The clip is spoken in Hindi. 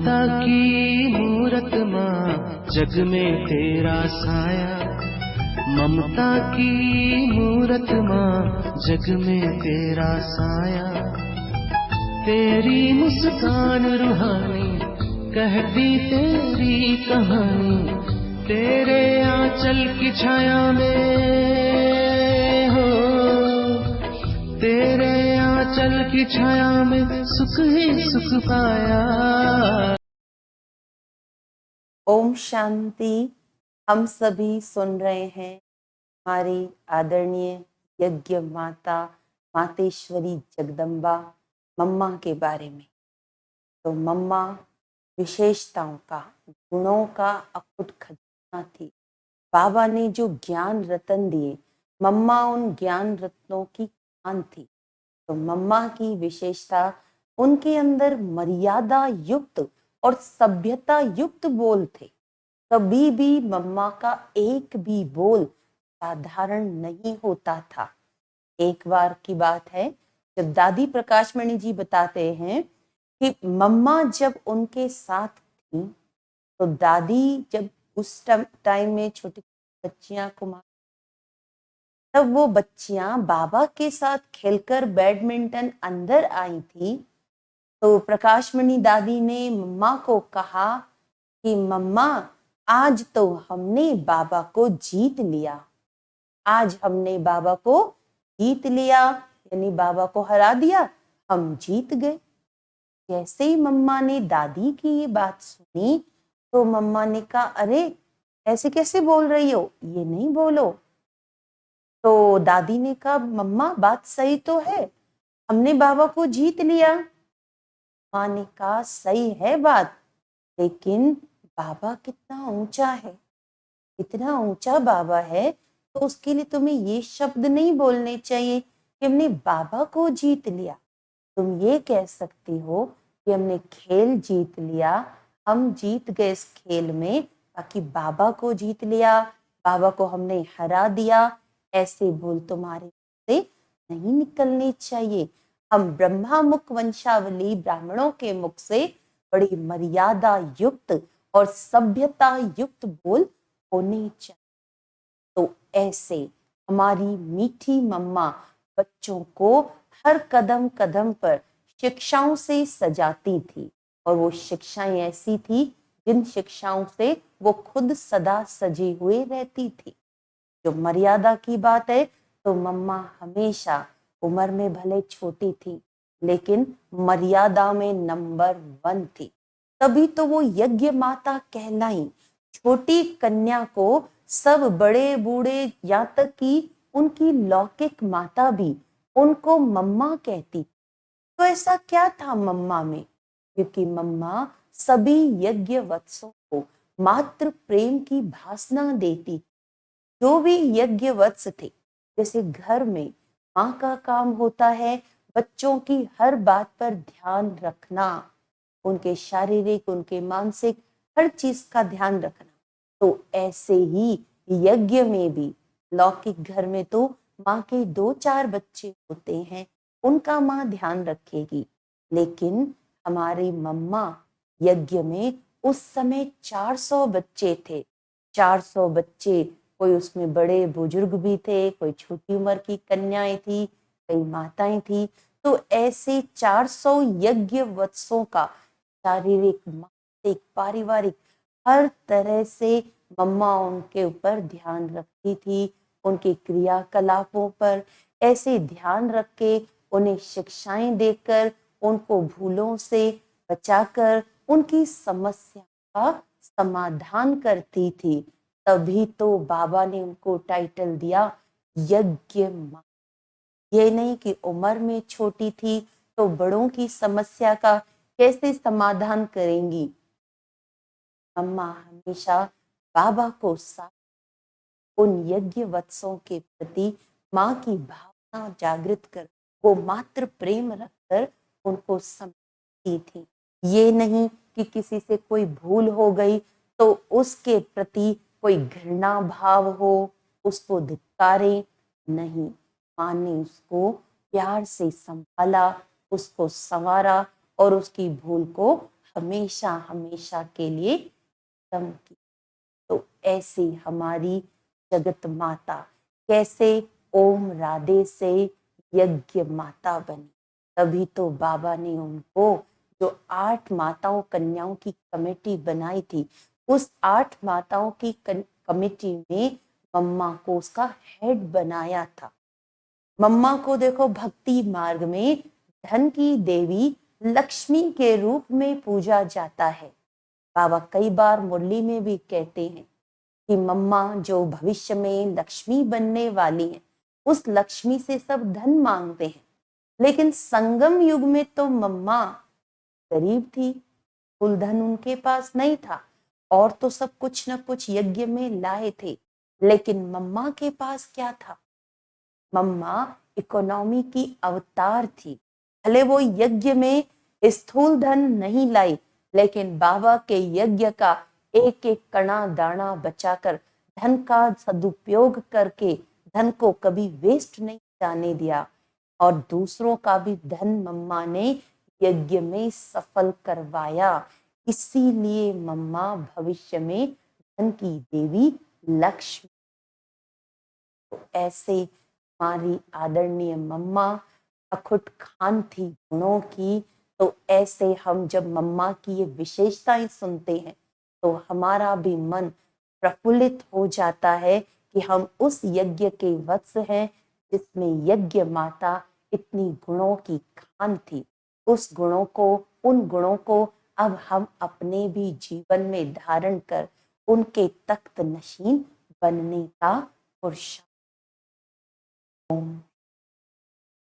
ममता की मूरत माँ, जग में तेरा साया। ममता की मूरत माँ, जग में तेरा साया। तेरी मुस्कान रूहानी, कहती तेरी कहानी। तेरे आंचल की छाया में हो, तेरे आंचल की छाया में सुख ही सुख पाया। ओम शांति। हम सभी सुन रहे हैं हमारी आदरणीय यज्ञ माता मातेश्वरी जगदम्बा मम्मा के बारे में। तो मम्मा विशेषताओं का, गुणों का अकुट खजाना थी। बाबा ने जो ज्ञान रतन दिए, मम्मा उन ज्ञान रत्नों की खान थी। तो मम्मा की विशेषता, उनके अंदर मर्यादा युक्त और सभ्यता युक्त बोल थे। कभी भी मम्मा का एक भी बोल साधारण नहीं होता था। एक बार की बात है, जब दादी प्रकाशमणि जी बताते हैं कि मम्मा जब उनके साथ थी, तो दादी जब उस टाइम में छोटी बच्चियां को, तब वो बच्चियां बाबा के साथ खेलकर बैडमिंटन अंदर आई थी। तो प्रकाशमणि दादी ने मम्मा को कहा कि मम्मा, आज तो हमने बाबा को जीत लिया। आज हमने बाबा को जीत लिया, यानी बाबा को हरा दिया, हम जीत गए। जैसे ही मम्मा ने दादी की ये बात सुनी, तो मम्मा ने कहा, अरे ऐसे कैसे बोल रही हो, ये नहीं बोलो। तो दादी ने कहा, मम्मा बात सही तो है, हमने बाबा को जीत लिया। माँ ने कहा, सही है बात, लेकिन बाबा कितना ऊंचा है, इतना ऊंचा बाबा है, तो उसके लिए तुम्हें ये शब्द नहीं बोलने चाहिए कि हमने बाबा को जीत लिया। तुम ये कह सकती हो कि हमने खेल जीत लिया, हम जीत गए इस खेल में, बाकी बाबा को जीत लिया, बाबा को हमने हरा दिया। ऐसे बोल तुम्हारे से नहीं निकलने चाहिए। हम ब्रह्मा मुख वंशावली ब्राह्मणों के मुख से बड़ी मर्यादा युक्त और सभ्यता युक्त बोल होने चाहिए। तो ऐसे हमारी मीठी मम्मा बच्चों को हर कदम कदम पर शिक्षाओं से सजाती थी, और वो शिक्षाएं ऐसी थी जिन शिक्षाओं से वो खुद सदा सजी हुए रहती थी। जो मर्यादा की बात है, तो मम्मा हमेशा उम्र में भले छोटी थी, लेकिन मर्यादा में नंबर 1 थी। तभी तो वो यज्ञ माता कहलाई। छोटी कन्या को सब बड़े बूढ़े, यहाँ तक कि उनकी लौकिक माता भी उनको मम्मा कहती। तो ऐसा क्या था मम्मा में? क्योंकि मम्मा सभी यज्ञ वत्सों को मात्र प्रेम की भासना देती। जो भी यज्ञ वत्स थे, जैसे घर में माँ का काम होता है बच्चों की हर बात पर ध्यान रखना, उनके शारीरिक, उनके मानसिक हर चीज का ध्यान रखना, तो ऐसे ही यज्ञ में भी, लौकिक घर में तो माँ के 2-4 बच्चे होते हैं, उनका माँ ध्यान रखेगी, लेकिन हमारी मम्मा यज्ञ में उस समय 400 बच्चे थे। 400 बच्चे, कोई उसमें बड़े बुजुर्ग भी थे, कोई छोटी उम्र की कन्याएं थी, कई माताएं थी। तो ऐसे 400 यज्ञ वत्सों का शारीरिक, मानसिक, पारिवारिक हर तरह से मम्मा उनके ऊपर ध्यान रखती थी। उनके क्रियाकलापों पर ऐसे ध्यान रख के, उन्हें शिक्षाएं देकर, उनको भूलों से बचाकर उनकी समस्या का समाधान करती थी। तभी तो बाबा ने उनको टाइटल दिया यज्ञ माँ। ये नहीं कि उम्र में छोटी थी तो बड़ों की समस्या का कैसे समाधान करेंगी। अम्मा हमेशा बाबा को साथ, उन यज्ञ वत्सों के प्रति माँ की भावना जागृत कर, वो मात्र प्रेम रखकर उनको समझती थी। ये नहीं कि किसी से कोई भूल हो गई तो उसके प्रति कोई घृणा भाव हो, उसको धिक्कारे, नहीं। माँ ने उसको प्यार से संभाला, उसको संवारा और उसकी भूल को हमेशा हमेशा के लिए चमकी। तो ऐसे हमारी जगत माता कैसे ओम राधे से यज्ञ माता बनी। तभी तो बाबा ने उनको जो 8 माताओं कन्याओं की कमेटी बनाई थी, उस 8 माताओं की कमेटी में मम्मा को उसका हेड बनाया था। मम्मा को देखो भक्ति मार्ग में धन की देवी लक्ष्मी के रूप में पूजा जाता है। बाबा कई बार मुरली में भी कहते हैं कि मम्मा जो भविष्य में लक्ष्मी बनने वाली है, उस लक्ष्मी से सब धन मांगते हैं। लेकिन संगम युग में तो मम्मा गरीब थी, कुल धन उनके पास नहीं था, और तो सब कुछ न कुछ यज्ञ में लाए थे। लेकिन मम्मा के पास क्या था? मम्मा इकोनॉमी की अवतार थी। भले वो यज्ञ में स्थूल धन नहीं लाई, लेकिन बाबा के यज्ञ का एक एक कणा दाना बचाकर धन का सदुपयोग करके धन को कभी वेस्ट नहीं जाने दिया, और दूसरों का भी धन मम्मा ने यज्ञ में सफल करवाया। इसीलिए मम्मा भविष्य में धन की देवी लक्ष्मी। तो ऐसे हमारी आदरणीय मम्मा अखुट खान थी गुणों की। तो ऐसे हम जब मम्मा की ये विशेषताएं सुनते हैं तो हमारा भी मन प्रफुल्लित हो जाता है कि हम उस यज्ञ के वत्स हैं जिसमें यज्ञ माता इतनी गुणों की खान थी। उन गुणों को अब हम अपने भी जीवन में धारण कर उनके तख्त नशीन बनने का पुरुषार्थ। ओम